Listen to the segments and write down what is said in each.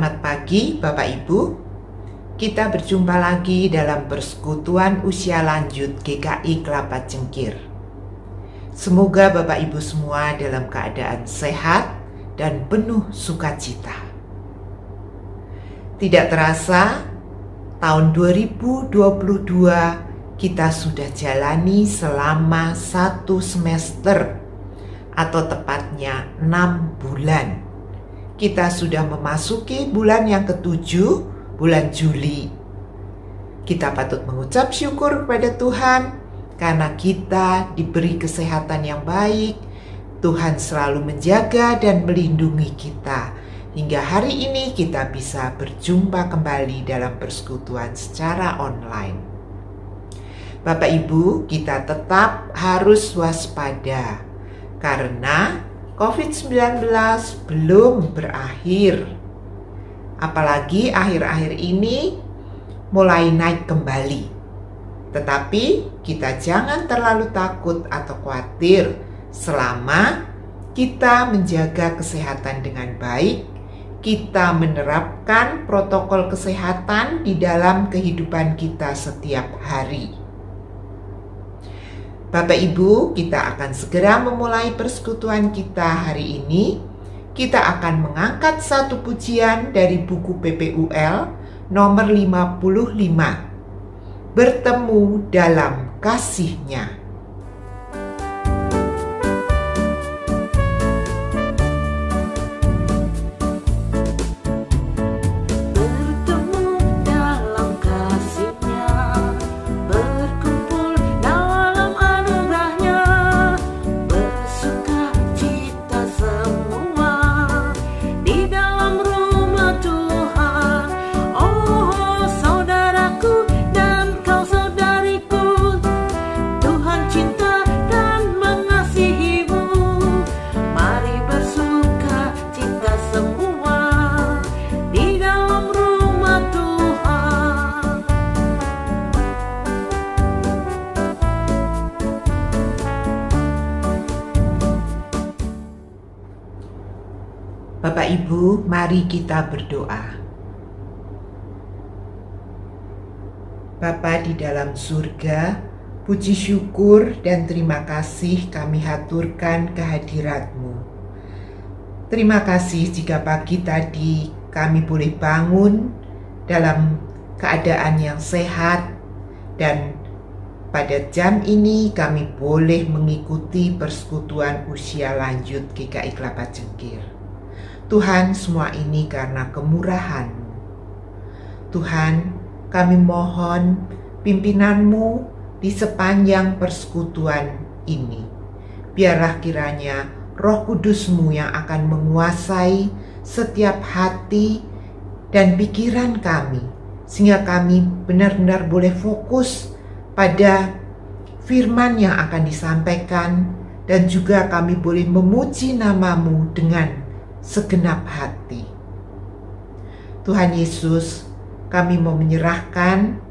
Selamat pagi Bapak Ibu. Kita berjumpa lagi dalam persekutuan usia lanjut GKI Kelapa Cengkir. Semoga Bapak Ibu semua dalam keadaan sehat dan penuh sukacita. Tidak terasa, tahun 2022 kita sudah jalani selama 1 semester atau tepatnya 6 bulan. Kita sudah memasuki bulan yang ke-7, bulan Juli. Kita patut mengucap syukur kepada Tuhan karena kita diberi kesehatan yang baik. Tuhan selalu menjaga dan melindungi kita. Hingga hari ini kita bisa berjumpa kembali dalam persekutuan secara online. Bapak Ibu, kita tetap harus waspada karena COVID-19 belum berakhir. Apalagi akhir-akhir ini mulai naik kembali. Tetapi kita jangan terlalu takut atau khawatir selama kita menjaga kesehatan dengan baik, kita menerapkan protokol kesehatan di dalam kehidupan kita setiap hari. Bapak Ibu, kita akan segera memulai persekutuan kita hari ini. Kita akan mengangkat satu pujian dari buku PPUL nomor 55. Bertemu dalam kasih-Nya. Bapak Ibu, mari kita berdoa. Bapa di dalam surga, puji syukur dan terima kasih kami haturkan kehadirat-Mu. Terima kasih jika pagi tadi kami boleh bangun dalam keadaan yang sehat dan pada jam ini kami boleh mengikuti persekutuan usia lanjut GKI Kelapa Cengkir. Tuhan, semua ini karena kemurahan-Mu. Tuhan, kami mohon pimpinan-Mu di sepanjang persekutuan ini. Biarlah kiranya Roh Kudus-Mu yang akan menguasai setiap hati dan pikiran kami, sehingga kami benar-benar boleh fokus pada firman yang akan disampaikan, dan juga kami boleh memuji nama-Mu dengan segenap hati. Tuhan Yesus, kami mau menyerahkan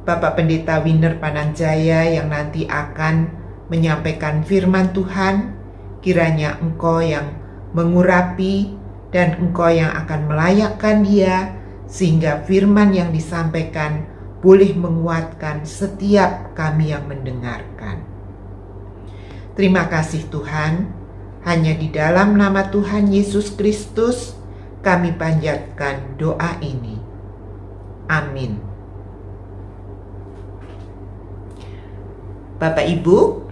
Bapak Pendeta Winner Pananjaya yang nanti akan menyampaikan firman Tuhan. Kiranya Engkau yang mengurapi dan Engkau yang akan melayakkan dia, sehingga firman yang disampaikan boleh menguatkan setiap kami yang mendengarkan. Terima kasih Tuhan. Hanya di dalam nama Tuhan Yesus Kristus kami panjatkan doa ini. Amin. Bapak Ibu,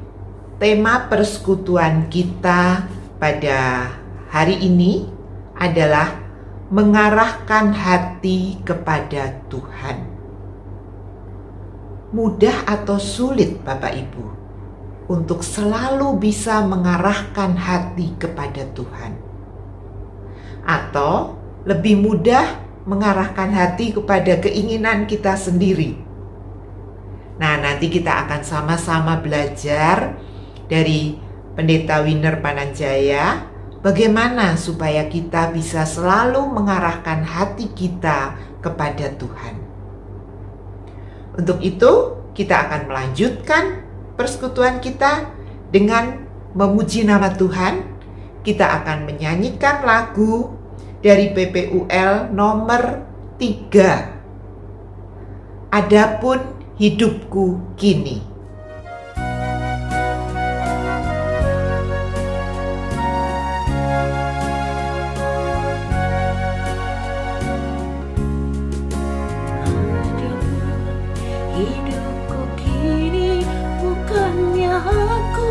tema persekutuan kita pada hari ini adalah mengarahkan hati kepada Tuhan. Mudah atau sulit Bapak Ibu untuk selalu bisa mengarahkan hati kepada Tuhan? Atau lebih mudah mengarahkan hati kepada keinginan kita sendiri? Nah, nanti kita akan sama-sama belajar dari Pendeta Winner Pananjaya bagaimana supaya kita bisa selalu mengarahkan hati kita kepada Tuhan. Untuk itu, kita akan melanjutkan persekutuan kita dengan memuji nama Tuhan. Kita akan menyanyikan lagu dari PPUL nomor 3. Adapun hidupku kini. Hidupku kini bukannya aku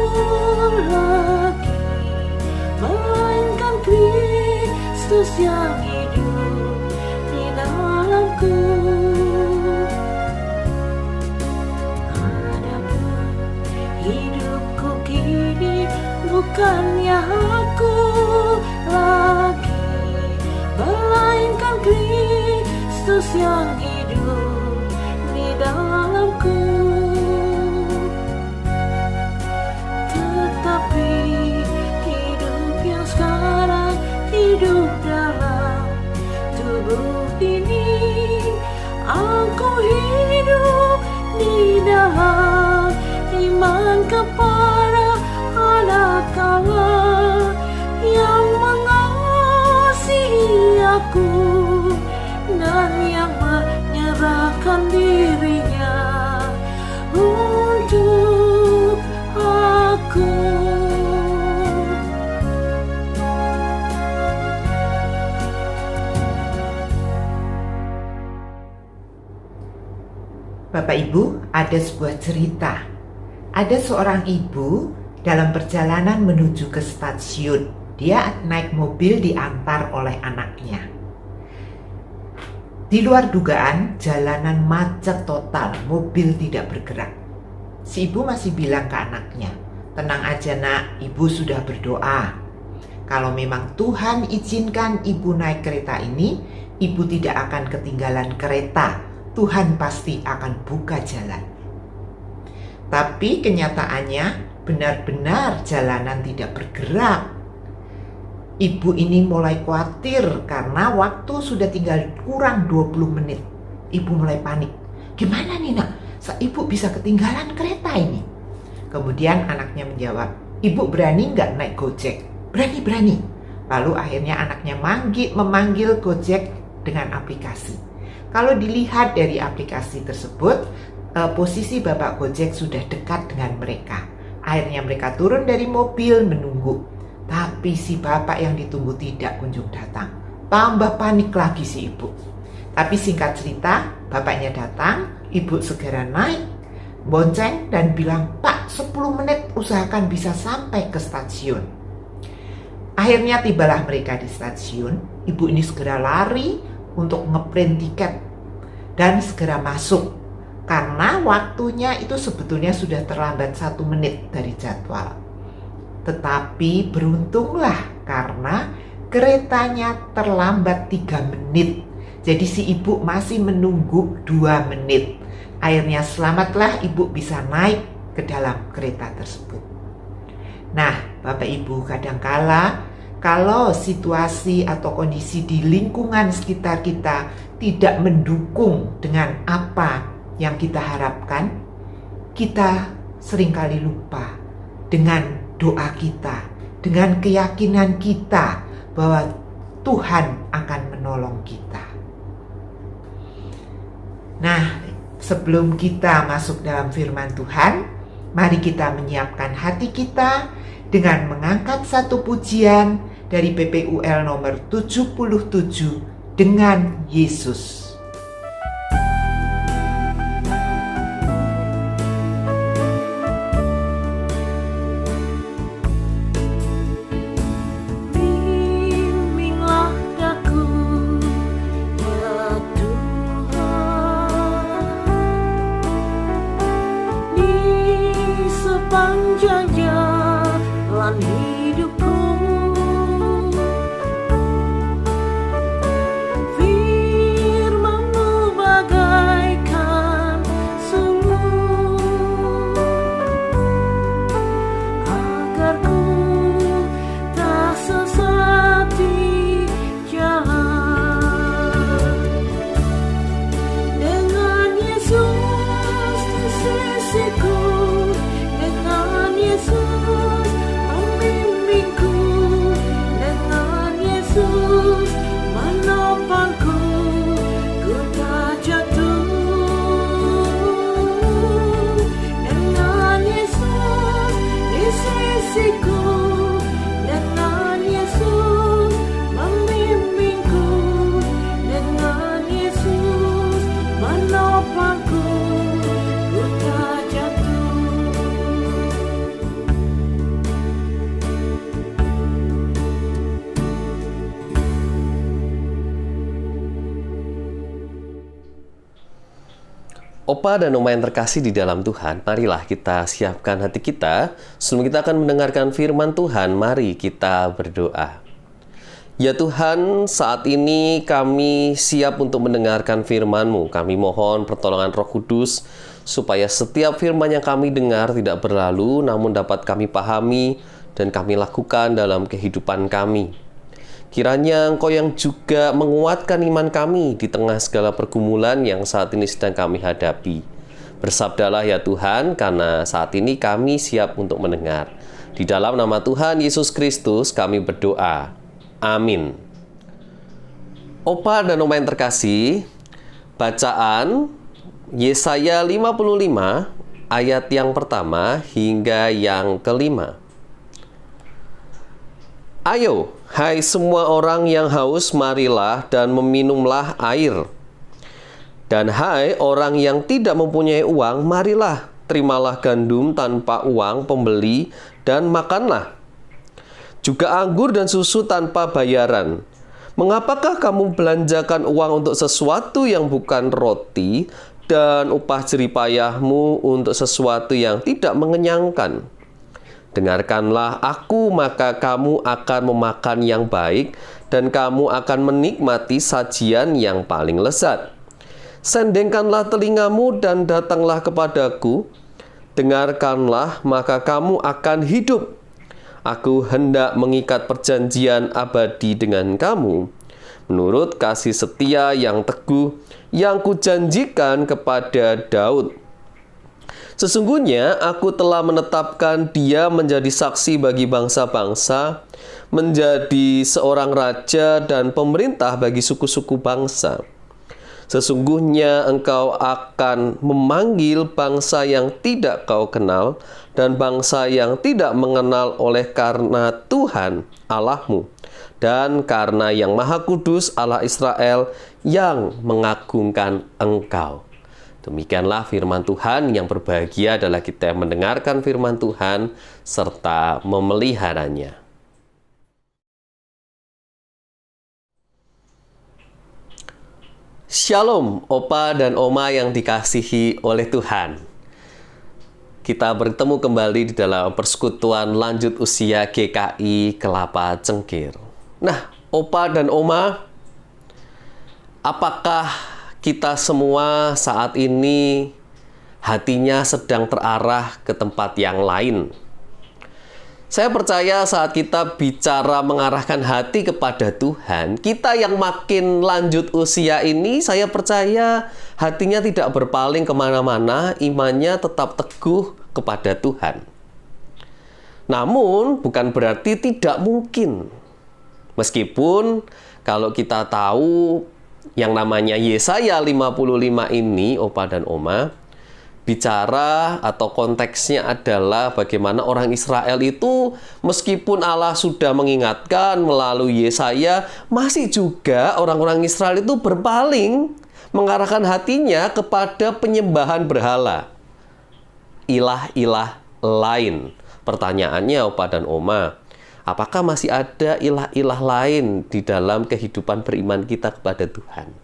lagi, melainkan Kristus yang hidup di dalamku. Adapun hidupku kini bukannya aku lagi, melainkan Kristus yang hidup di dalamku. Tetapi hidup yang sekarang hidup dalam tubuh ini, aku hidup di dalam iman kepada Anak Allah yang mengasihi aku dan yang menyerahkan dirinya untuk aku. Bapak Ibu, ada sebuah cerita. Ada seorang ibu dalam perjalanan menuju ke stasiun. Dia naik mobil diantar oleh anaknya. Di luar dugaan, jalanan macet total, mobil tidak bergerak. Si ibu masih bilang ke anaknya, "Tenang aja nak, ibu sudah berdoa. Kalau memang Tuhan izinkan ibu naik kereta ini, ibu tidak akan ketinggalan kereta. Tuhan pasti akan buka jalan." Tapi kenyataannya benar-benar jalanan tidak bergerak. Ibu ini mulai khawatir karena waktu sudah tinggal kurang 20 menit. Ibu mulai panik. Gimana nih nak? Ibu bisa ketinggalan kereta ini. Kemudian anaknya menjawab, "Ibu berani nggak naik Gojek?" "Berani." Lalu akhirnya anaknya memanggil Gojek dengan aplikasi. Kalau dilihat dari aplikasi tersebut, posisi Bapak Gojek sudah dekat dengan mereka. Akhirnya mereka turun dari mobil menunggu. Tapi si bapak yang ditunggu tidak kunjung datang. Tambah panik lagi si ibu. Tapi singkat cerita, bapaknya datang, ibu segera naik, bonceng dan bilang, "Pak, 10 menit usahakan bisa sampai ke stasiun." Akhirnya tibalah mereka di stasiun. Ibu ini segera lari untuk ngeprint tiket dan segera masuk. Karena waktunya itu sebetulnya sudah terlambat 1 menit dari jadwal. Tetapi beruntunglah karena keretanya terlambat 3 menit. Jadi si ibu masih menunggu 2 menit. Akhirnya selamatlah ibu bisa naik ke dalam kereta tersebut. Nah, Bapak Ibu, kadangkala kalau situasi atau kondisi di lingkungan sekitar kita tidak mendukung dengan apa yang kita harapkan, kita seringkali lupa dengan doa kita, dengan keyakinan kita bahwa Tuhan akan menolong kita. Nah, sebelum kita masuk dalam firman Tuhan, mari kita menyiapkan hati kita dengan mengangkat satu pujian dari PPUL nomor 77, "Dengan Yesus." Sepanjang jalan hidupku, firman-Mu bagaikan sulur, agar ku tak sesat di jalan. Dengan Yesus di sisiku, dengan Yesus Opa dan Oma yang terkasih di dalam Tuhan, marilah kita siapkan hati kita. Sebelum kita akan mendengarkan firman Tuhan, mari kita berdoa. Ya Tuhan, saat ini kami siap untuk mendengarkan firman-Mu. Kami mohon pertolongan Roh Kudus, supaya setiap firman yang kami dengar tidak berlalu, namun dapat kami pahami dan kami lakukan dalam kehidupan kami. Kiranya Engkau yang juga menguatkan iman kami di tengah segala pergumulan yang saat ini sedang kami hadapi. Bersabdalah ya Tuhan, karena saat ini kami siap untuk mendengar. Di dalam nama Tuhan Yesus Kristus kami berdoa. Amin. Opa dan Oma yang terkasih, bacaan Yesaya 55 ayat yang pertama hingga yang kelima. Ayo, hai semua orang yang haus, marilah dan meminumlah air. Dan hai orang yang tidak mempunyai uang, marilah, terimalah gandum tanpa uang pembeli dan makanlah. Juga anggur dan susu tanpa bayaran. Mengapakah kamu belanjakan uang untuk sesuatu yang bukan roti dan upah jeripayahmu untuk sesuatu yang tidak mengenyangkan? Dengarkanlah aku, maka kamu akan memakan yang baik, dan kamu akan menikmati sajian yang paling lezat. Sendengkanlah telingamu dan datanglah kepadaku. Dengarkanlah, maka kamu akan hidup. Aku hendak mengikat perjanjian abadi dengan kamu, menurut kasih setia yang teguh yang kujanjikan kepada Daud. Sesungguhnya aku telah menetapkan dia menjadi saksi bagi bangsa-bangsa, menjadi seorang raja dan pemerintah bagi suku-suku bangsa. Sesungguhnya engkau akan memanggil bangsa yang tidak kau kenal dan bangsa yang tidak mengenal oleh karena Tuhan Allahmu dan karena Yang Maha Kudus Allah Israel yang mengagungkan engkau. Demikianlah firman Tuhan. Yang berbahagia adalah kita yang mendengarkan firman Tuhan serta memeliharanya. Shalom, Opa dan Oma yang dikasihi oleh Tuhan. Kita bertemu kembali di dalam persekutuan lanjut usia GKI Kelapa Cengkir. Nah, Opa dan Oma, apakah kita semua saat ini hatinya sedang terarah ke tempat yang lain? Saya percaya saat kita bicara mengarahkan hati kepada Tuhan, kita yang makin lanjut usia ini, saya percaya hatinya tidak berpaling kemana-mana, imannya tetap teguh kepada Tuhan. Namun, bukan berarti tidak mungkin. Meskipun kalau kita tahu yang namanya Yesaya 55 ini, Opa dan Oma, bicara atau konteksnya adalah bagaimana orang Israel itu meskipun Allah sudah mengingatkan melalui Yesaya, masih juga orang-orang Israel itu berpaling mengarahkan hatinya kepada penyembahan berhala, ilah-ilah lain. Pertanyaannya, Opa dan Oma, apakah masih ada ilah-ilah lain di dalam kehidupan beriman kita kepada Tuhan?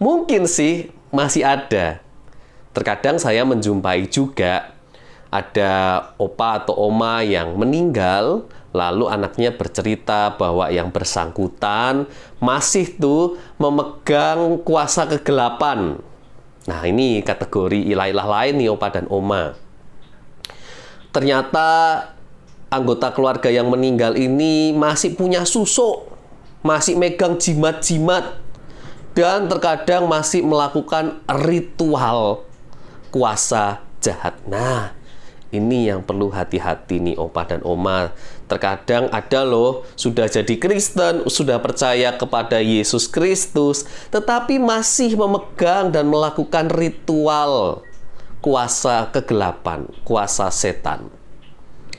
Mungkin sih masih ada. Terkadang saya menjumpai juga ada opa atau oma yang meninggal, lalu anaknya bercerita bahwa yang bersangkutan masih tuh memegang kuasa kegelapan. Nah, ini kategori ilah-ilah lain nih, Opa dan Oma. Ternyata anggota keluarga yang meninggal ini masih punya susuk, masih megang jimat-jimat, dan terkadang masih melakukan ritual kuasa jahat. Nah, ini yang perlu hati-hati nih, Opa dan Oma. Terkadang ada loh, sudah jadi Kristen, sudah percaya kepada Yesus Kristus, tetapi masih memegang dan melakukan ritual kuasa kegelapan, kuasa setan.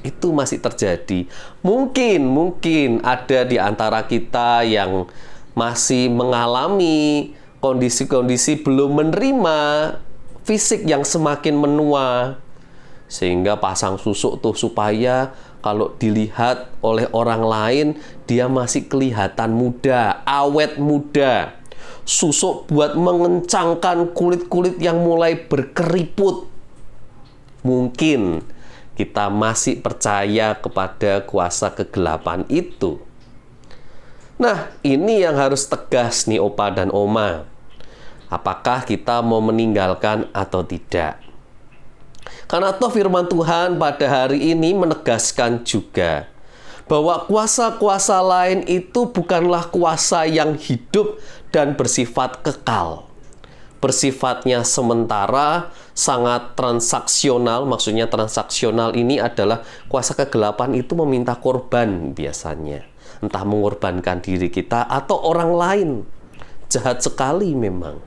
Itu masih terjadi. Mungkin ada di antara kita yang masih mengalami kondisi-kondisi belum menerima fisik yang semakin menua, sehingga pasang susuk tuh supaya kalau dilihat oleh orang lain dia masih kelihatan muda, awet muda, susuk buat mengencangkan kulit-kulit yang mulai berkeriput. Mungkin kita masih percaya kepada kuasa kegelapan itu. Nah, ini yang harus tegas nih Opa dan Oma. Apakah kita mau meninggalkan atau tidak? Karena toh firman Tuhan pada hari ini menegaskan juga bahwa kuasa-kuasa lain itu bukanlah kuasa yang hidup dan bersifat kekal. Bersifatnya sementara, sangat transaksional. Maksudnya transaksional ini adalah kuasa kegelapan itu meminta korban biasanya. Entah mengorbankan diri kita atau orang lain. Jahat sekali memang.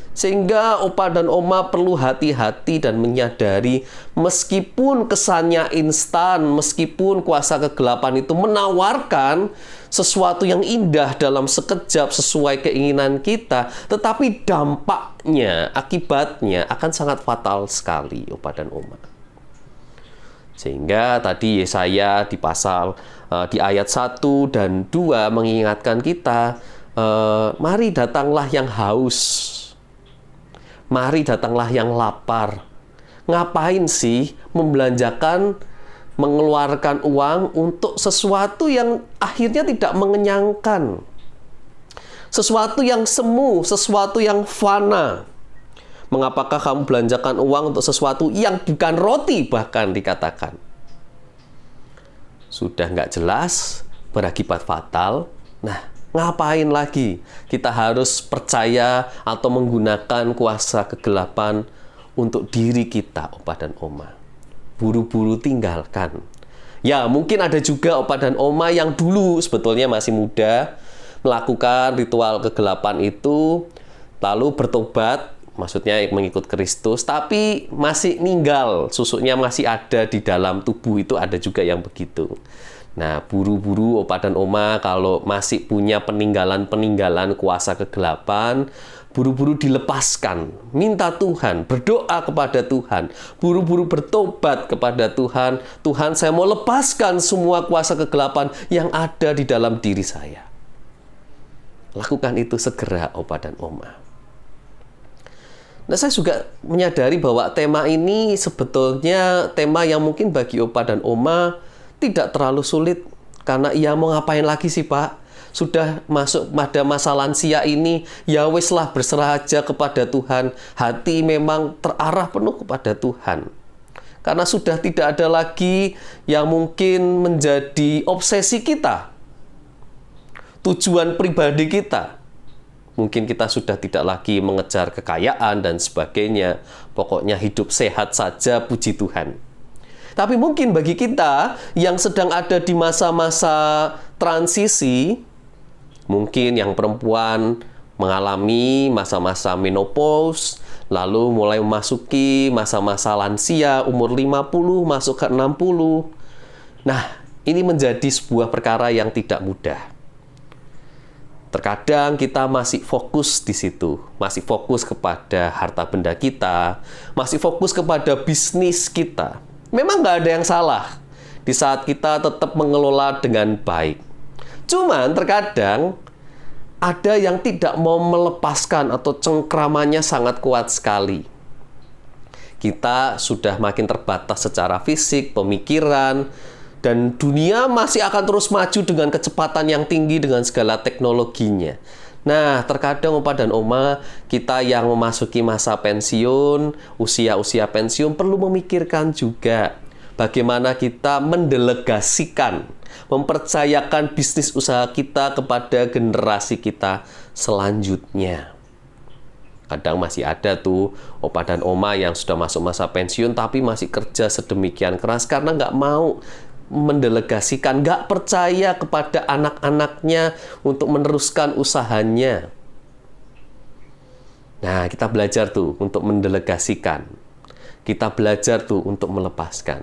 Sehingga Opa dan Oma perlu hati-hati dan menyadari meskipun kesannya instan, meskipun kuasa kegelapan itu menawarkan sesuatu yang indah dalam sekejap sesuai keinginan kita, tetapi dampaknya, akibatnya akan sangat fatal sekali Opa dan Oma. Sehingga tadi Yesaya di ayat 1 dan 2 mengingatkan kita, mari datanglah yang haus. Mari datanglah yang lapar. Ngapain sih membelanjakan, mengeluarkan uang untuk sesuatu yang akhirnya tidak mengenyangkan? Sesuatu yang semu, sesuatu yang fana. Mengapakah kamu belanjakan uang untuk sesuatu yang bukan roti bahkan dikatakan? Sudah nggak jelas, berakibat fatal. Nah, ngapain lagi kita harus percaya atau menggunakan kuasa kegelapan untuk diri kita, Opa dan Oma? Buru-buru tinggalkan. Ya, mungkin ada juga Opa dan Oma yang dulu sebetulnya masih muda melakukan ritual kegelapan itu, lalu bertobat, maksudnya mengikut Kristus, tapi masih ninggal, susuknya masih ada di dalam tubuh. Itu ada juga yang begitu. Nah, buru-buru Opa dan Oma kalau masih punya peninggalan-peninggalan kuasa kegelapan, buru-buru dilepaskan. Minta Tuhan, berdoa kepada Tuhan, buru-buru bertobat kepada Tuhan. Tuhan, saya mau lepaskan semua kuasa kegelapan yang ada di dalam diri saya. Lakukan itu segera Opa dan Oma. Nah, saya juga menyadari bahwa tema ini sebetulnya tema yang mungkin bagi Opa dan Oma tidak terlalu sulit, karena ya mau ngapain lagi sih Pak? Sudah masuk pada masa lansia ini, ya wis lah berserah aja kepada Tuhan. Hati memang terarah penuh kepada Tuhan. Karena sudah tidak ada lagi yang mungkin menjadi obsesi kita, tujuan pribadi kita. Mungkin kita sudah tidak lagi mengejar kekayaan dan sebagainya. Pokoknya hidup sehat saja, puji Tuhan. Tapi mungkin bagi kita yang sedang ada di masa-masa transisi, mungkin yang perempuan mengalami masa-masa menopause, lalu mulai memasuki masa-masa lansia, umur 50 masuk ke 60. Nah, ini menjadi sebuah perkara yang tidak mudah. Terkadang kita masih fokus di situ, masih fokus kepada harta benda kita, masih fokus kepada bisnis kita. Memang nggak ada yang salah di saat kita tetap mengelola dengan baik. Cuman terkadang ada yang tidak mau melepaskan atau cengkramannya sangat kuat sekali. Kita sudah makin terbatas secara fisik, pemikiran, dan dunia masih akan terus maju dengan kecepatan yang tinggi dengan segala teknologinya. Nah, terkadang Opa dan Oma, kita yang memasuki masa pensiun, usia-usia pensiun perlu memikirkan juga bagaimana kita mendelegasikan, mempercayakan bisnis usaha kita kepada generasi kita selanjutnya. Kadang masih ada tuh Opa dan Oma yang sudah masuk masa pensiun tapi masih kerja sedemikian keras karena nggak mau mendelegasikan, nggak percaya kepada anak-anaknya untuk meneruskan usahanya. Nah, kita belajar tuh untuk mendelegasikan. Kita belajar tuh untuk melepaskan.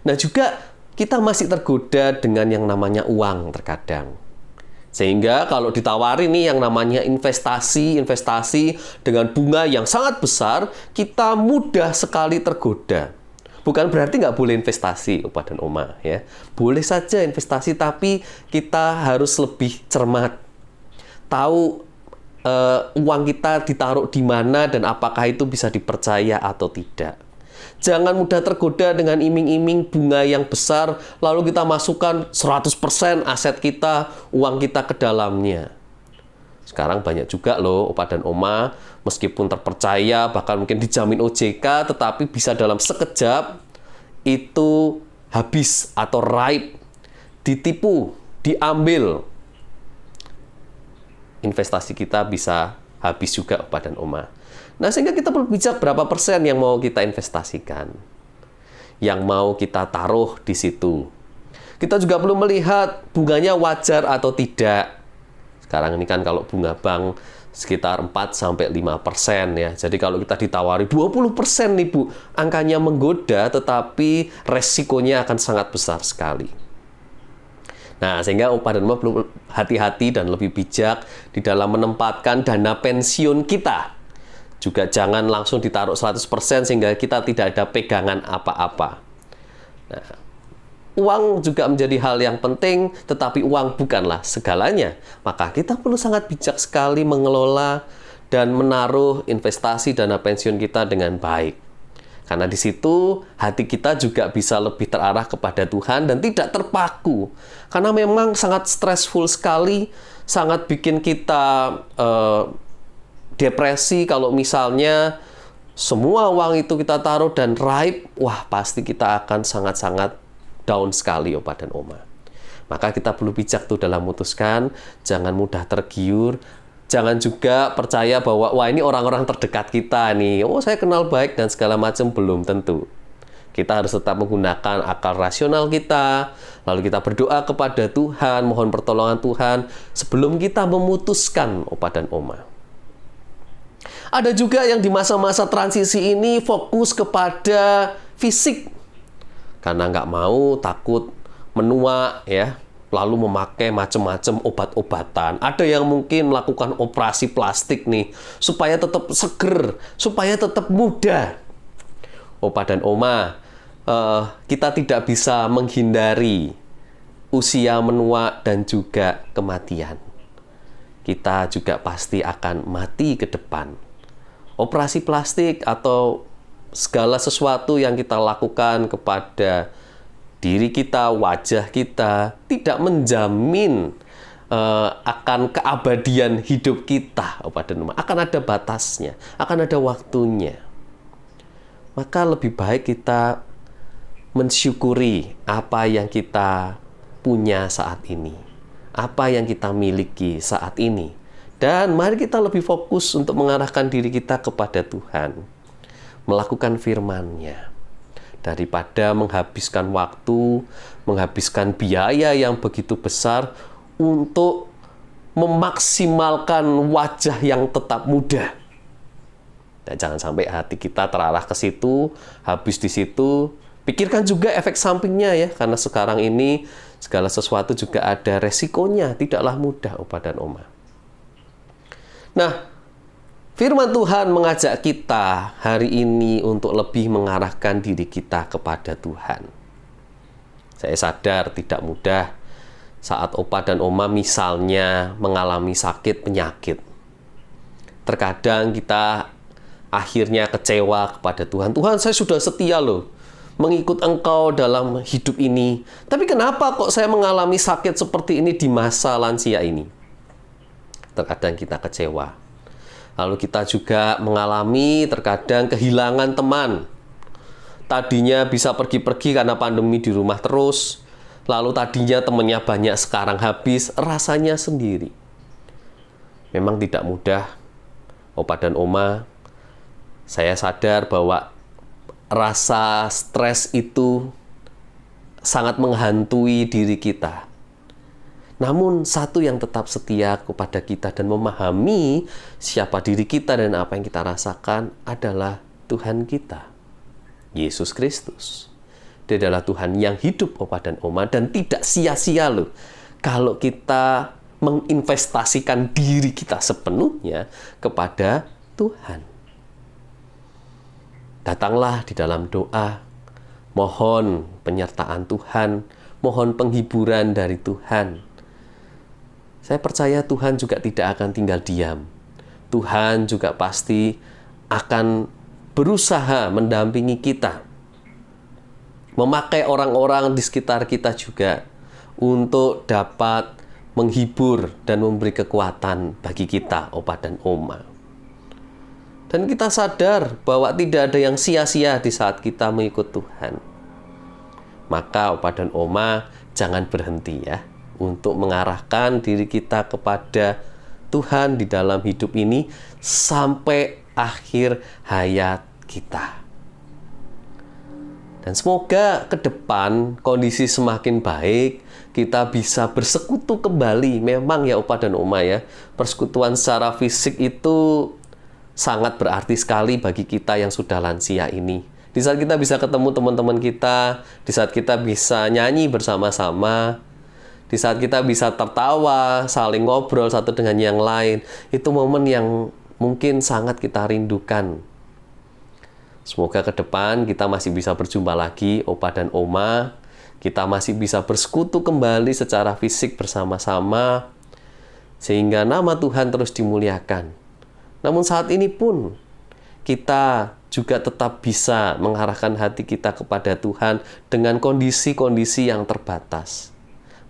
Nah, juga kita masih tergoda dengan yang namanya uang terkadang. Sehingga kalau ditawari nih yang namanya investasi dengan bunga yang sangat besar, kita mudah sekali tergoda. Bukan berarti nggak boleh investasi, Opa dan Oma, ya. Boleh saja investasi, tapi kita harus lebih cermat. Tahu uang kita ditaruh di mana dan apakah itu bisa dipercaya atau tidak. Jangan mudah tergoda dengan iming-iming bunga yang besar, lalu kita masukkan 100% aset kita, uang kita ke dalamnya. Sekarang banyak juga loh opa dan oma, meskipun terpercaya, bahkan mungkin dijamin OJK, tetapi bisa dalam sekejap itu habis atau raib, ditipu, diambil. Investasi kita bisa habis juga opa dan oma. Nah, sehingga kita perlu bicara berapa persen yang mau kita investasikan, yang mau kita taruh di situ. Kita juga perlu melihat bunganya wajar atau tidak. Sekarang ini kan kalau bunga bank sekitar 4-5% ya. Jadi kalau kita ditawari 20% nih Bu, angkanya menggoda tetapi resikonya akan sangat besar sekali. Nah, sehingga opa dan oma perlu hati-hati dan lebih bijak di dalam menempatkan dana pensiun kita. Juga jangan langsung ditaruh 100% sehingga kita tidak ada pegangan apa-apa. Nah, uang juga menjadi hal yang penting, tetapi uang bukanlah segalanya. Maka kita perlu sangat bijak sekali mengelola dan menaruh investasi dana pensiun kita dengan baik. Karena di situ hati kita juga bisa lebih terarah kepada Tuhan dan tidak terpaku. Karena memang sangat stressful sekali, sangat bikin kita depresi kalau misalnya semua uang itu kita taruh dan raib, wah pasti kita akan sangat-sangat down sekali opa dan oma. Maka kita perlu bijak tuh dalam memutuskan, jangan mudah tergiur, jangan juga percaya bahwa wah ini orang-orang terdekat kita nih, oh saya kenal baik dan segala macam, belum tentu. Kita harus tetap menggunakan akal rasional kita, lalu kita berdoa kepada Tuhan, mohon pertolongan Tuhan sebelum kita memutuskan opa dan oma. Ada juga yang di masa-masa transisi ini fokus kepada fisik. Karena nggak mau, takut menua ya, lalu memakai macam-macam obat-obatan. Ada yang mungkin melakukan operasi plastik nih, supaya tetap seger, supaya tetap muda. Opa dan oma, kita tidak bisa menghindari usia menua dan juga kematian. Kita juga pasti akan mati ke depan. Operasi plastik atau segala sesuatu yang kita lakukan kepada diri kita, wajah kita, tidak menjamin akan keabadian hidup kita, opa dan oma. Akan ada batasnya, akan ada waktunya. Maka lebih baik kita mensyukuri apa yang kita punya saat ini, apa yang kita miliki saat ini. Dan mari kita lebih fokus untuk mengarahkan diri kita kepada Tuhan. Melakukan firman-Nya. Daripada menghabiskan waktu, menghabiskan biaya yang begitu besar untuk memaksimalkan wajah yang tetap muda. Dan jangan sampai hati kita terarah ke situ, habis di situ. Pikirkan juga efek sampingnya ya, karena sekarang ini segala sesuatu juga ada resikonya, tidaklah mudah opa dan oma. Nah, firman Tuhan mengajak kita hari ini untuk lebih mengarahkan diri kita kepada Tuhan. Saya sadar tidak mudah saat opa dan oma misalnya mengalami sakit penyakit. Terkadang kita akhirnya kecewa kepada Tuhan. Tuhan, saya sudah setia loh mengikut Engkau dalam hidup ini. Tapi kenapa kok saya mengalami sakit seperti ini di masa lansia ini? Terkadang kita kecewa. Lalu kita juga mengalami terkadang kehilangan teman. Tadinya bisa pergi-pergi karena pandemi di rumah terus. Lalu tadinya temannya banyak, sekarang habis, rasanya sendiri. Memang tidak mudah, opa dan oma. Saya sadar bahwa rasa stres itu sangat menghantui diri kita. Namun satu yang tetap setia kepada kita dan memahami siapa diri kita dan apa yang kita rasakan adalah Tuhan kita, Yesus Kristus. Dia adalah Tuhan yang hidup opa dan oma dan tidak sia-sia loh kalau kita menginvestasikan diri kita sepenuhnya kepada Tuhan. Datanglah di dalam doa, mohon penyertaan Tuhan, mohon penghiburan dari Tuhan. Saya percaya Tuhan juga tidak akan tinggal diam. Tuhan juga pasti akan berusaha mendampingi kita, memakai orang-orang di sekitar kita juga untuk dapat menghibur dan memberi kekuatan bagi kita, Opa dan Oma. Dan kita sadar bahwa tidak ada yang sia-sia di saat kita mengikut Tuhan. Maka Opa dan Oma jangan berhenti ya untuk mengarahkan diri kita kepada Tuhan di dalam hidup ini sampai akhir hayat kita. Dan semoga ke depan kondisi semakin baik, kita bisa bersekutu kembali. Memang ya Opa dan Oma ya, persekutuan secara fisik itu sangat berarti sekali bagi kita yang sudah lansia ini. Di saat kita bisa ketemu teman-teman kita, di saat kita bisa nyanyi bersama-sama, di saat kita bisa tertawa, saling ngobrol satu dengan yang lain, itu momen yang mungkin sangat kita rindukan. Semoga ke depan kita masih bisa berjumpa lagi, Opa dan Oma. Kita masih bisa bersekutu kembali secara fisik bersama-sama, sehingga nama Tuhan terus dimuliakan. Namun saat ini pun, kita juga tetap bisa mengarahkan hati kita kepada Tuhan dengan kondisi-kondisi yang terbatas.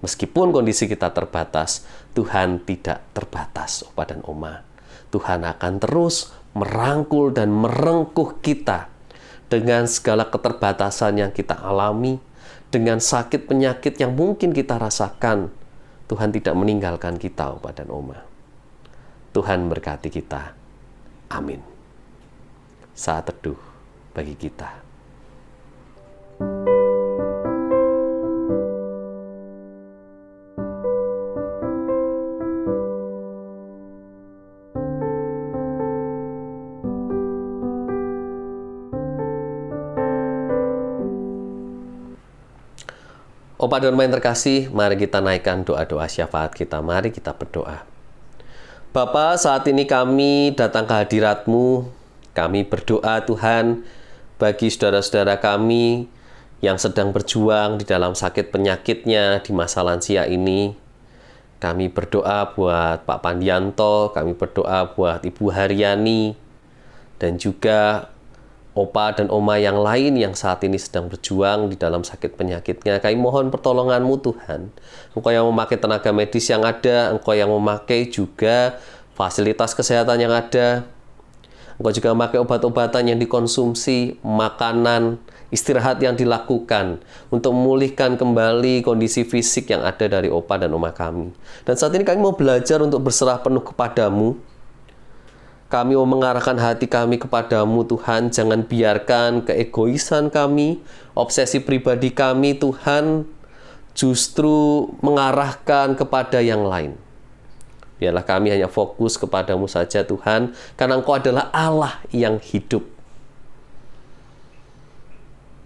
Meskipun kondisi kita terbatas, Tuhan tidak terbatas, Opa dan Oma. Tuhan akan terus merangkul dan merengkuh kita dengan segala keterbatasan yang kita alami, dengan sakit penyakit yang mungkin kita rasakan. Tuhan tidak meninggalkan kita, Opa dan Oma. Tuhan berkati kita. Amin. Saat teduh bagi kita. Opa dan Oma yang terkasih, mari kita naikkan doa-doa syafaat kita. Mari kita berdoa. Bapa, saat ini kami datang ke hadirat-Mu. Kami berdoa Tuhan bagi saudara-saudara kami yang sedang berjuang di dalam sakit penyakitnya di masa lansia ini. Kami berdoa buat Pak Pandianto, kami berdoa buat Ibu Haryani, dan juga Opa dan Oma yang lain yang saat ini sedang berjuang di dalam sakit penyakitnya. Kami mohon pertolongan-Mu Tuhan. Engkau yang memakai tenaga medis yang ada, Engkau yang memakai juga fasilitas kesehatan yang ada. Engkau juga memakai obat-obatan yang dikonsumsi, makanan, istirahat yang dilakukan untuk memulihkan kembali kondisi fisik yang ada dari Opa dan Oma kami. Dan saat ini kami mau belajar untuk berserah penuh kepada-Mu. Kami mau mengarahkan hati kami kepada-Mu Tuhan. Jangan biarkan keegoisan kami, obsesi pribadi kami Tuhan, justru mengarahkan kepada yang lain. Biarlah kami hanya fokus kepada-Mu saja Tuhan, karena Engkau adalah Allah yang hidup.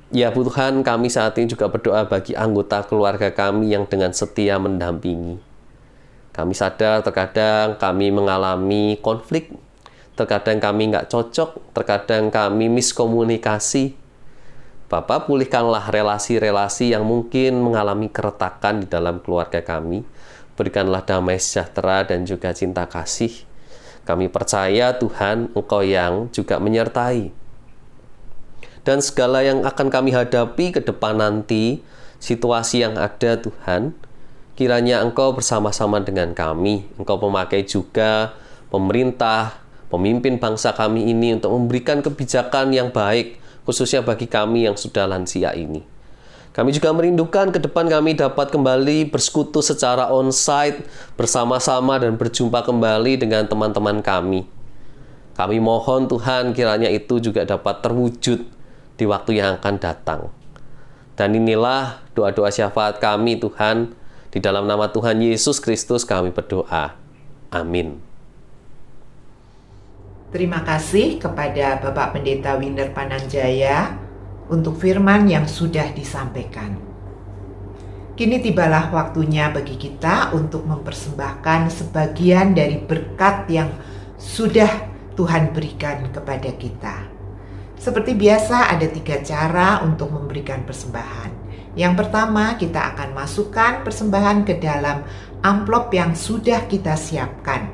Ya Tuhan, kami saat ini juga berdoa bagi anggota keluarga kami yang dengan setia mendampingi. Kami sadar terkadang kami mengalami konflik, terkadang kami nggak cocok, terkadang kami miskomunikasi. Bapak, pulihkanlah relasi-relasi yang mungkin mengalami keretakan di dalam keluarga kami. Berikanlah damai sejahtera dan juga cinta kasih. Kami percaya Tuhan, Engkau yang juga menyertai. Dan segala yang akan kami hadapi ke depan nanti, situasi yang ada Tuhan, kiranya Engkau bersama-sama dengan kami. Engkau memakai juga pemerintah, pemimpin bangsa kami ini untuk memberikan kebijakan yang baik, khususnya bagi kami yang sudah lansia ini. Kami juga merindukan ke depan kami dapat kembali bersekutu secara onsite bersama-sama dan berjumpa kembali dengan teman-teman kami. Kami mohon Tuhan kiranya itu juga dapat terwujud di waktu yang akan datang. Dan inilah doa-doa syafaat kami Tuhan. Di dalam nama Tuhan Yesus Kristus kami berdoa. Amin. Terima kasih kepada Bapak Pendeta Winner Pananjaya untuk firman yang sudah disampaikan. Kini tibalah waktunya bagi kita untuk mempersembahkan sebagian dari berkat yang sudah Tuhan berikan kepada kita. Seperti biasa ada 3 cara untuk memberikan persembahan. Yang pertama, kita akan masukkan persembahan ke dalam amplop yang sudah kita siapkan.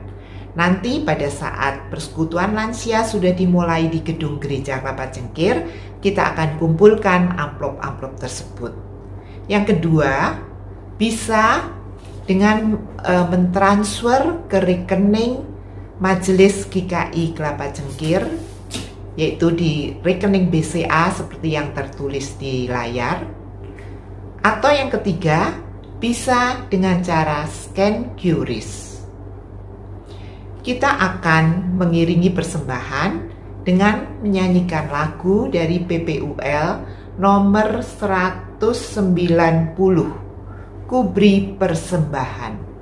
Nanti pada saat persekutuan lansia sudah dimulai di gedung gereja Kelapa Cengkir, kita akan kumpulkan amplop-amplop tersebut. Yang kedua, bisa dengan mentransfer ke rekening Majelis GKI Kelapa Cengkir, yaitu di rekening BCA seperti yang tertulis di layar. Atau yang ketiga, bisa dengan cara scan QRIS. Kita akan mengiringi persembahan dengan menyanyikan lagu dari PPUL nomor 190, Ku Beri Persembahan.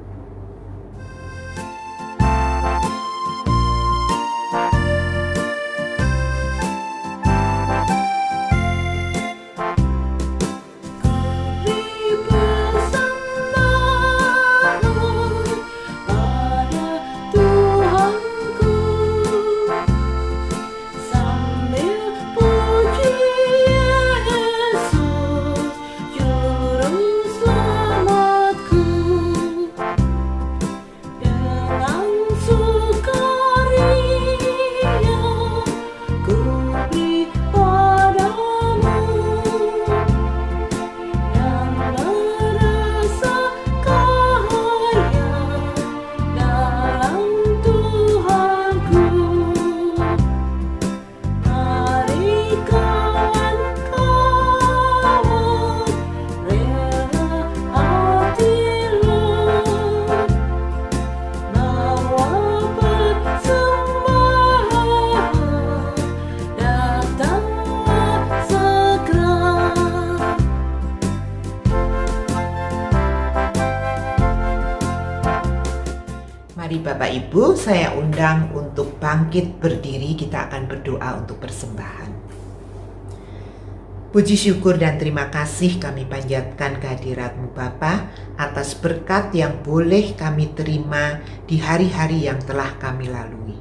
Mari Bapak Ibu, saya undang untuk bangkit berdiri, kita akan berdoa untuk persembahan. Puji syukur dan terima kasih kami panjatkan kehadirat-Mu Bapa atas berkat yang boleh kami terima di hari-hari yang telah kami lalui.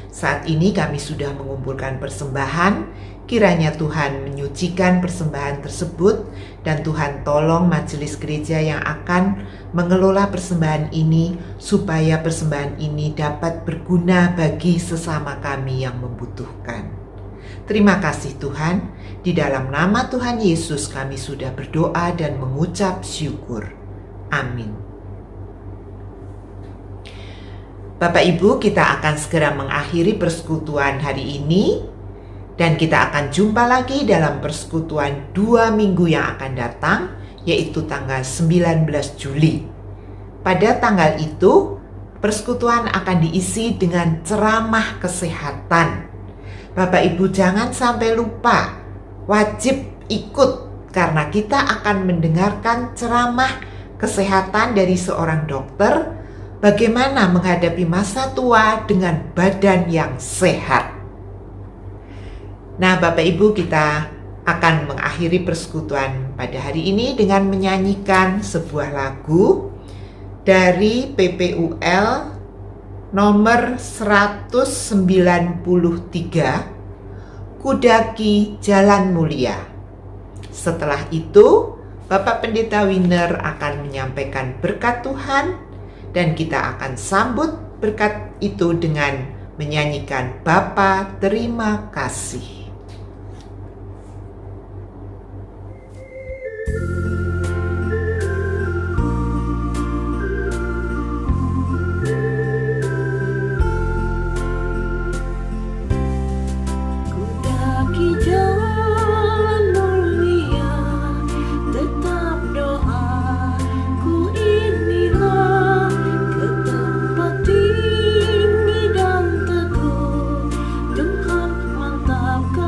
Saat ini kami sudah mengumpulkan persembahan, kiranya Tuhan menyucikan persembahan tersebut dan Tuhan tolong majelis gereja yang akan mengelola persembahan ini supaya persembahan ini dapat berguna bagi sesama kami yang membutuhkan. Terima kasih Tuhan, di dalam nama Tuhan Yesus kami sudah berdoa dan mengucap syukur. Amin. Bapak Ibu, kita akan segera mengakhiri persekutuan hari ini dan kita akan jumpa lagi dalam persekutuan 2 minggu yang akan datang, yaitu tanggal 19 Juli. Pada tanggal itu, persekutuan akan diisi dengan ceramah kesehatan. Bapak Ibu jangan sampai lupa, wajib ikut karena kita akan mendengarkan ceramah kesehatan dari seorang dokter, bagaimana menghadapi masa tua dengan badan yang sehat. Nah, Bapak Ibu, kita akan mengakhiri persekutuan pada hari ini dengan menyanyikan sebuah lagu dari PPUL nomor 193, Kudaki Jalan Mulia. Setelah itu, Bapak Pendeta Winner akan menyampaikan berkat Tuhan dan kita akan sambut berkat itu dengan menyanyikan Bapa Terima Kasih. Mantapkan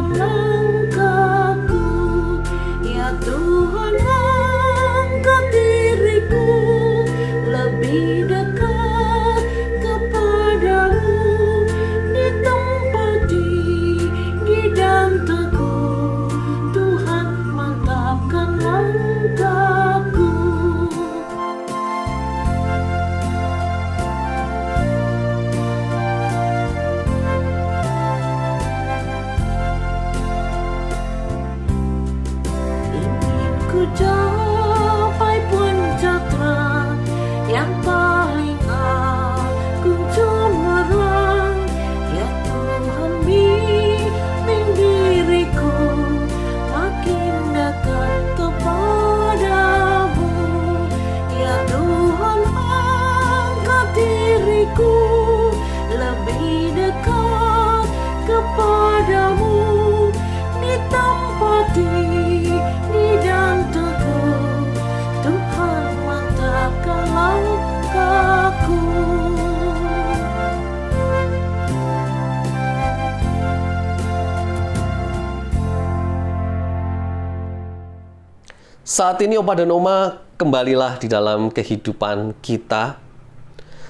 Saat ini Opa dan Oma, kembalilah di dalam kehidupan kita.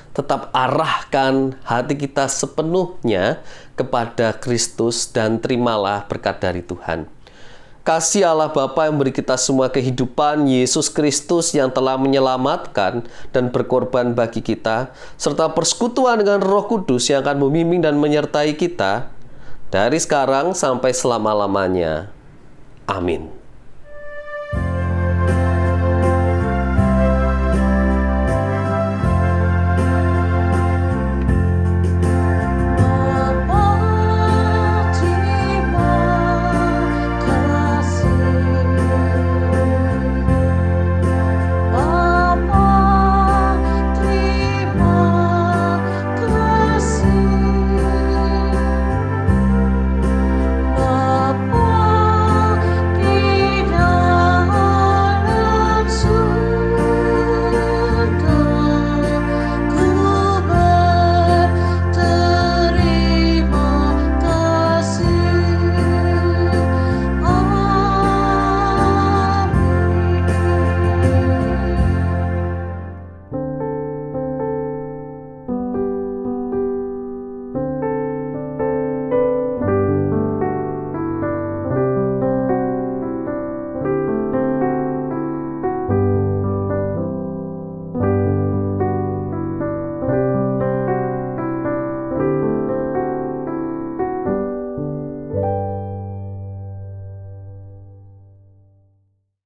Tetap arahkan hati kita sepenuhnya kepada Kristus dan terimalah berkat dari Tuhan. Kasih Allah Bapa yang beri kita semua kehidupan, Yesus Kristus yang telah menyelamatkan dan berkorban bagi kita, serta persekutuan dengan Roh Kudus yang akan membimbing dan menyertai kita dari sekarang sampai selama-lamanya. Amin.